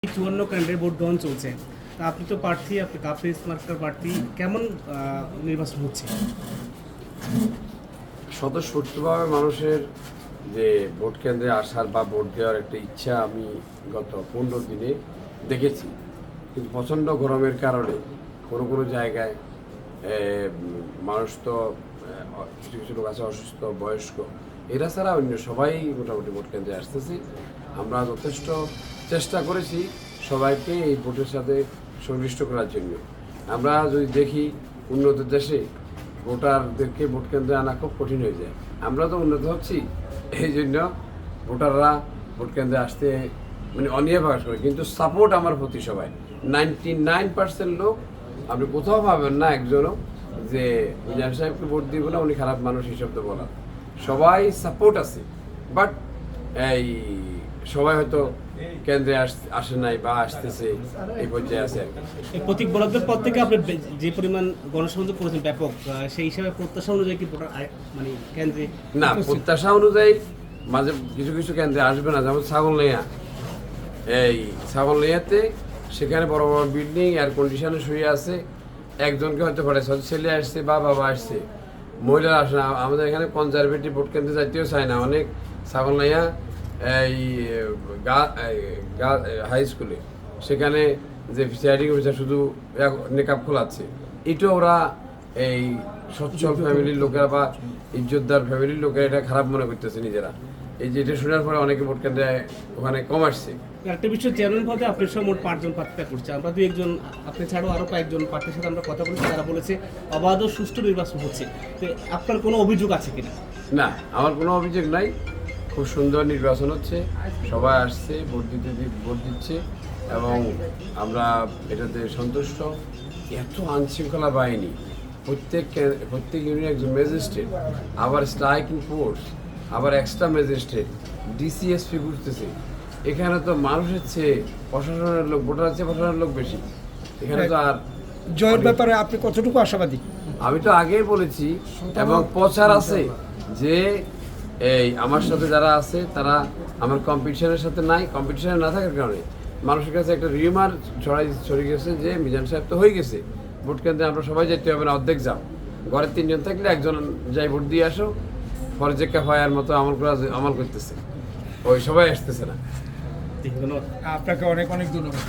54 কেন্দ্রে ভোট গ্রহণ চলছে। তা আপনি তো প্রার্থী, আপনি কাফিজ মার্কার প্রার্থী, কেমন নির্বাচন হচ্ছে? স্বতঃস্ফূর্তভাবে মানুষের যে ভোট কেন্দ্রে আসার বা ভোট দেওয়ার একটা ইচ্ছা আমি গত 15 দিনে দেখেছি। কিন্তু প্রচণ্ড গরমের কারণে কোনো কোনো জায়গায় মানুষ তো কিছু কিছু লোক আছে অসুস্থ, বয়স্ক, এরা ছাড়া অন্য সবাই মোটামুটি ভোট কেন্দ্রে আসতেছি। আমরা যথেষ্ট চেষ্টা করেছি সবাইকে এই ভোটের সাথে সংশ্লিষ্ট করার জন্য। আমরা যদি দেখি উন্নত দেশে ভোটারদেরকে ভোট কেন্দ্রে আনা খুব কঠিন হয়ে যায়। আমরা তো উন্নত হচ্ছি, এই জন্য ভোটাররা ভোট কেন্দ্রে আসতে মানে অনীহা প্রকাশ করে। কিন্তু সাপোর্ট আমার প্রতি সবাই 99% লোক, আপনি কোথাও পাবেন না একজনও যে মিজান সাহেবকে ভোট দিব না, উনি খারাপ মানুষ হিসাব তো বলা। সবাই সাপোর্ট আছে, বাট এই সবাই হয়তো কেন্দ্রে আসে নাই বা আসতেছে, এই পর্যায়ে আছে। এই প্রতীক বরাদ্দের পর থেকে আপনি যে পরিমাণ গণসংযোগ করেছেন ব্যাপক, সেই হিসাবে প্রত্যাশা অনুযায়ী কি ভোটার মানে কেন্দ্রে না, প্রত্যাশা অনুযায়ী মাঝে কিছু কিছু কেন্দ্রে আসবে না। যেমন ছাগলনাইয়া, এই ছাগলনাইয়াতে সেখানে বড় বড় বিল্ডিং এয়ার কন্ডিশনে শুয়ে আছে, একজনকে হয়তো পাঠাচ্ছে, ছেলে আসছে বা বাবা আসছে, মহিলারা আসে না। আমাদের এখানে কনজারভেটিভ ভোট কেন্দ্রে যাইতেও চায় না অনেক। ছাগলনাইয়া এই হাই স্কুলে সেখানে যে প্রিসাইডিং অফিসার শুধু নেকাব খোলাচ্ছে, এটাও ওরা এই সচ্ছল ফ্যামিলির লোকেরা বা ইজ্জতদার ফ্যামিলির লোকেরা এটা খারাপ মনে করতেছে নিজেরা। এই যে এটা শোনার পরে অনেকে ভোট কেন্দ্রে ওখানে কম আসছে। একটা বিষয় চেয়ারম্যান পদে আপনার সব মোট 5 জন প্রার্থী করছে। আমরা দুই একজন, আপনি ছাড়াও আরও কয়েকজন প্রার্থীর সাথে আমরা কথা বলেছি, তারা বলেছে অবাধ ও সুষ্ঠু নির্বাচন হচ্ছে। তো আপনার কোনো অভিযোগ আছে কিনা? না, আমার কোনো অভিযোগ নাই। খুব সুন্দর নির্বাচন হচ্ছে, সবাই আসছে ভোট দিচ্ছে এবং আমরা এটাতে সন্তুষ্ট। এত আইনশৃঙ্খলা বাহিনী, প্রত্যেক ইউনিয়নে একজন ম্যাজিস্ট্রেট, আবার স্ট্রাইকিং ফোর্স, আবার এক্সট্রা ম্যাজিস্ট্রেট, ডিসিএসপি ঘুরতেছে। এখানে তো মানুষের চেয়ে প্রশাসনের লোক, ভোটারের চেয়ে প্রশাসনের লোক বেশি। এখানে তো আর জয়ের ব্যাপারে আপনি কতটুকু আশাবাদী? আমি তো আগেই বলেছি এবং প্রচার আছে যে এই আমার সাথে যারা আছে তারা আমার কম্পিটিশনের সাথে নাই। কম্পিটিশনে না থাকার কারণে মানুষের কাছে একটা রিউমার ছড়িয়ে গেছে যে মিজান সাহেব তো হয়ে গেছে, ভোট কেন্দ্রে আমরা সবাই যেতে হবে না, অর্ধেক যাও। ঘরে 3 জন থাকলে একজন যাই ভোট দিয়ে আসো, ফরজে কাফায়ার মতো আমল করতেছে, ওই সবাই আসতেছে না। ধন্যবাদ। আপনাকে অনেক অনেক ধন্যবাদ।